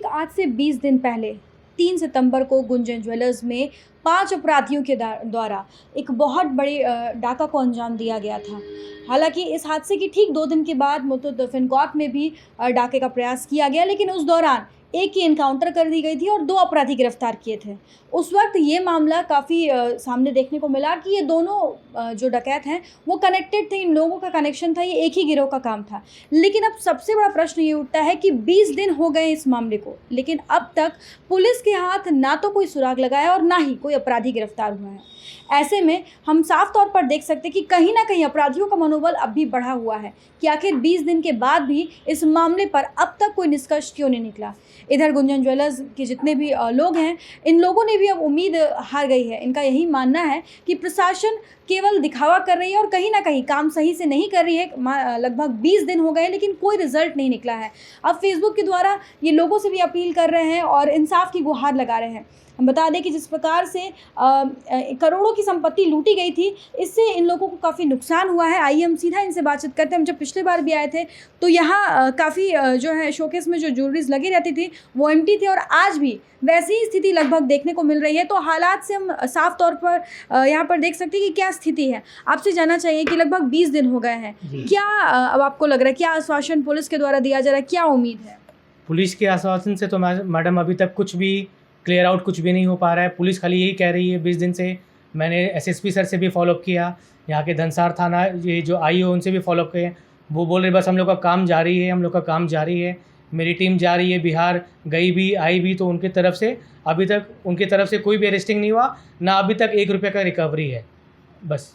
ठीक आज से 20 दिन पहले 3 सितंबर को गुंजन ज्वेलर्स में 5 अपराधियों के द्वारा एक बहुत बड़े डाका को अंजाम दिया गया था। हालांकि इस हादसे की ठीक 2 दिन के बाद मुथुट फिनकॉर्प में भी डाके का प्रयास किया गया, लेकिन उस दौरान एक ही एनकाउंटर कर दी गई थी और 2 अपराधी गिरफ्तार किए थे। उस वक्त ये मामला काफ़ी सामने देखने को मिला कि ये दोनों जो डकैत हैं वो कनेक्टेड थे, इन लोगों का कनेक्शन था, ये एक ही गिरोह का काम था। लेकिन अब सबसे बड़ा प्रश्न ये उठता है कि 20 दिन हो गए इस मामले को, लेकिन अब तक पुलिस के हाथ ना तो कोई सुराग लगा है और ना ही कोई अपराधी गिरफ्तार हुआ है। ऐसे में हम साफ तौर पर देख सकते हैं कि कहीं ना कहीं अपराधियों का मनोबल अब भी बढ़ा हुआ है कि आखिर 20 दिन के बाद भी इस मामले पर अब तक कोई निष्कर्ष क्यों नहीं निकला। इधर गुंजन ज्वेलर्स के जितने भी लोग हैं, इन लोगों ने भी अब उम्मीद हार गई है। इनका यही मानना है कि प्रशासन केवल दिखावा कर रही है और कहीं ना कहीं काम सही से नहीं कर रही है। लगभग 20 दिन हो गए लेकिन कोई रिजल्ट नहीं निकला है। अब फेसबुक के द्वारा ये लोगों से भी अपील कर रहे हैं और इंसाफ की गुहार लगा रहे हैं। हम बता दें कि जिस प्रकार से करोड़ों की संपत्ति लूटी गई थी, इससे इन लोगों को काफ़ी नुकसान हुआ है। आइए हम सीधा इनसे बातचीत करते हैं। हम जब पिछले बार भी आए थे तो यहाँ काफ़ी जो है शोकेस में जो ज्वेलरीज लगी रहती थी वो एम्प्टी थी और आज भी वैसी ही स्थिति लगभग देखने को मिल रही है। तो हालात से हम साफ तौर पर यहाँ पर देख सकते हैं कि क्या स्थिति है। आपसे जानना चाहिए कि लगभग 20 दिन हो गए हैं, क्या अब आपको लग रहा है, क्या आश्वासन पुलिस के द्वारा दिया जा रहा है, क्या उम्मीद है? पुलिस के आश्वासन से तो मैडम अभी तक कुछ भी क्लियर आउट कुछ भी नहीं हो पा रहा है। पुलिस खाली यही कह रही है। 20 दिन से मैंने एसएसपी सर से भी फॉलोअप किया, यहाँ के धनसार थाना ये जो आईओ उनसे भी फॉलोअप किए। वो बोल रहे बस हम लोग का काम जारी है, हम लोग का काम जारी है। मेरी टीम जा रही है, बिहार गई भी आई भी, तो उनकी तरफ से अभी तक उनकी तरफ से कोई भी अरेस्टिंग नहीं हुआ, ना अभी तक 1 रुपये का रिकवरी है। बस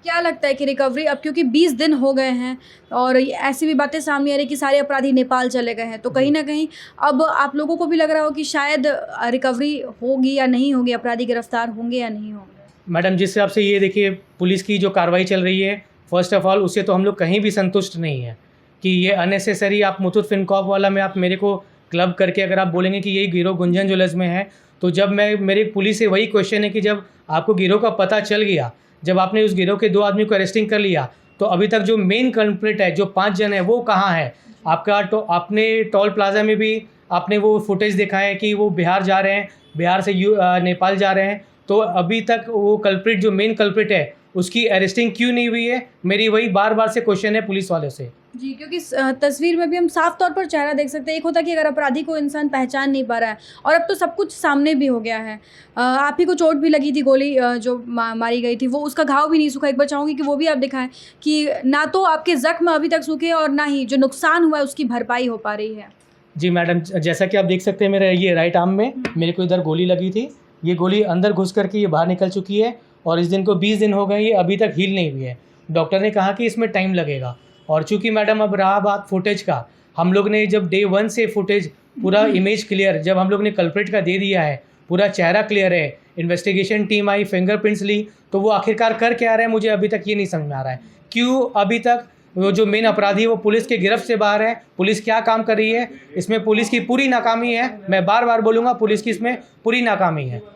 क्या लगता है कि रिकवरी अब, क्योंकि 20 दिन हो गए हैं और ऐसी भी बातें सामने आ रही कि सारे अपराधी नेपाल चले गए हैं, तो कहीं ना कहीं अब आप लोगों को भी लग रहा हो कि शायद रिकवरी होगी या नहीं होगी, अपराधी गिरफ्तार होंगे या नहीं होंगे? मैडम जिस हिसाब से ये देखिए पुलिस की जो कार्रवाई चल रही है, फर्स्ट ऑफ ऑल उससे तो हम लोग कहीं भी संतुष्ट नहीं है कि ये अननेसेसरी आप मुथुट फिनकॉर्प वाला में आप मेरे को क्लब करके अगर आप बोलेंगे कि यही गिरोह गुंजन ज्वेलर्स में है, तो जब मेरे पुलिस से वही क्वेश्चन है कि जब आपको गिरोह का पता चल गया, जब आपने उस गिरोह के 2 आदमी को अरेस्टिंग कर लिया, तो अभी तक जो मेन कल्प्रिट है, जो 5 जन है, वो कहाँ है? आपका तो आपने टोल प्लाजा में भी आपने वो फुटेज देखा है कि वो बिहार जा रहे हैं, बिहार से नेपाल जा रहे हैं, तो अभी तक वो कल्प्रिट जो मेन कल्प्रिट है उसकी अरेस्टिंग क्यों नहीं हुई है? मेरी वही बार बार से क्वेश्चन है पुलिस वालों से। जी, क्योंकि तस्वीर में भी हम साफ तौर पर चेहरा देख सकते हैं। एक होता है कि अगर अपराधी को इंसान पहचान नहीं पा रहा है, और अब तो सब कुछ सामने भी हो गया है। आप ही को चोट भी लगी थी, गोली जो मारी गई थी, वो उसका घाव भी नहीं सूखा। एक बार चाहूँगी कि वो भी आप दिखाएं कि ना तो आपके जख्म अभी तक सूखे और ना ही जो नुकसान हुआ है उसकी भरपाई हो पा रही है। जी मैडम, जैसा कि आप देख सकते हैं मेरे ये राइट आर्म में मेरे को इधर गोली लगी थी। ये गोली अंदर घुस करके ये बाहर निकल चुकी है और इस दिन को 20 दिन हो गए, ये अभी तक हील नहीं हुई है। डॉक्टर ने कहा कि इसमें टाइम लगेगा। और चूंकि मैडम अब रहा बात फुटेज का, हम लोग ने जब डे 1 से फुटेज पूरा इमेज क्लियर, जब हम लोग ने कल्प्रिट का दे दिया है, पूरा चेहरा क्लियर है, इन्वेस्टिगेशन टीम आई, फिंगरप्रिंट्स ली, तो वो आखिरकार कर क्या रहा है मुझे अभी तक ये नहीं समझ में आ रहा है। क्यों अभी तक वो जो मेन अपराधी है वो पुलिस के गिरफ्त से बाहर है? पुलिस क्या काम कर रही है? इसमें पुलिस की पूरी नाकामी है। मैं बार बार बोलूँगा, पुलिस की इसमें पूरी नाकामी है।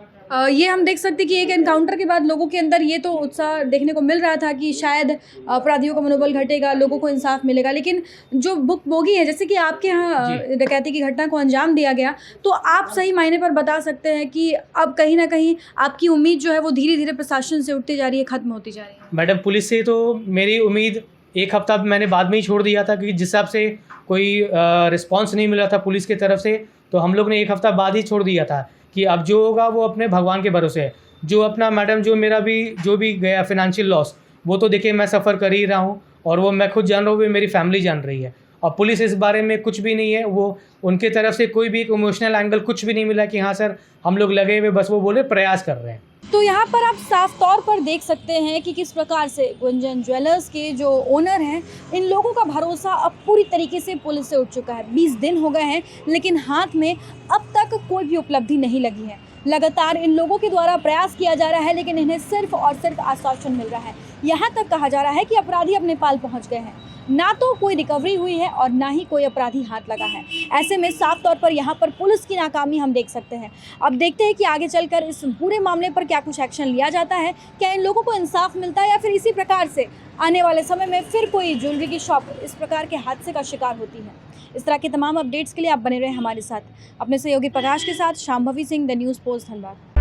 ये हम देख सकते हैं कि एक एनकाउंटर के बाद लोगों के अंदर ये तो उत्साह देखने को मिल रहा था कि शायद अपराधियों का मनोबल घटेगा, लोगों को इंसाफ मिलेगा। लेकिन जो भुगतभोगी है, जैसे कि आपके यहाँ डकैती की घटना को अंजाम दिया गया, तो आप सही मायने पर बता सकते हैं कि अब कहीं ना कहीं आपकी उम्मीद जो है वो धीरे धीरे प्रशासन से उठती जा रही है, खत्म होती जा रही है? मैडम पुलिस से तो मेरी उम्मीद 1 हफ्ता मैंने बाद में ही छोड़ दिया था, क्योंकि जिस हिसाब से कोई रिस्पॉन्स नहीं मिला था पुलिस की तरफ से, तो हम लोग ने 1 हफ्ता बाद ही छोड़ दिया था कि अब जो होगा वो अपने भगवान के भरोसे है। जो अपना मैडम जो मेरा भी जो भी गया फाइनेंशियल लॉस, वो तो देखिए मैं सफ़र कर ही रहा हूँ और वो मैं खुद जान रहा हूँ, वो मेरी फैमिली जान रही है। और पुलिस इस बारे में कुछ भी नहीं है, वो उनके तरफ से कोई भी एक इमोशनल एंगल कुछ भी नहीं मिला कि हाँ सर हम लोग लगे हुए, बस वो बोले प्रयास कर रहे हैं। तो यहाँ पर आप साफ तौर पर देख सकते हैं कि किस प्रकार से गुंजन ज्वेलर्स के जो ओनर हैं, इन लोगों का भरोसा अब पूरी तरीके से पुलिस से उठ चुका है। 20 दिन हो गए हैं लेकिन हाथ में अब तक कोई भी उपलब्धि नहीं लगी है। लगातार इन लोगों के द्वारा प्रयास किया जा रहा है लेकिन इन्हें सिर्फ और सिर्फ आश्वासन मिल रहा है। यहाँ तक कहा जा रहा है कि अपराधी अब नेपाल पहुँच गए हैं। ना तो कोई रिकवरी हुई है और ना ही कोई अपराधी हाथ लगा है। ऐसे में साफ तौर पर यहाँ पर पुलिस की नाकामी हम देख सकते हैं। अब देखते हैं कि आगे चलकर इस पूरे मामले पर क्या कुछ एक्शन लिया जाता है, क्या इन लोगों को इंसाफ मिलता है या फिर इसी प्रकार से आने वाले समय में फिर कोई ज्वेलरी की शॉप इस प्रकार के हादसे का शिकार होती है। इस तरह के तमाम अपडेट्स के लिए आप बने रहें हमारे साथ। अपने सहयोगी प्रकाश के साथ Shambhavi Singh, the news post, Dhanbad.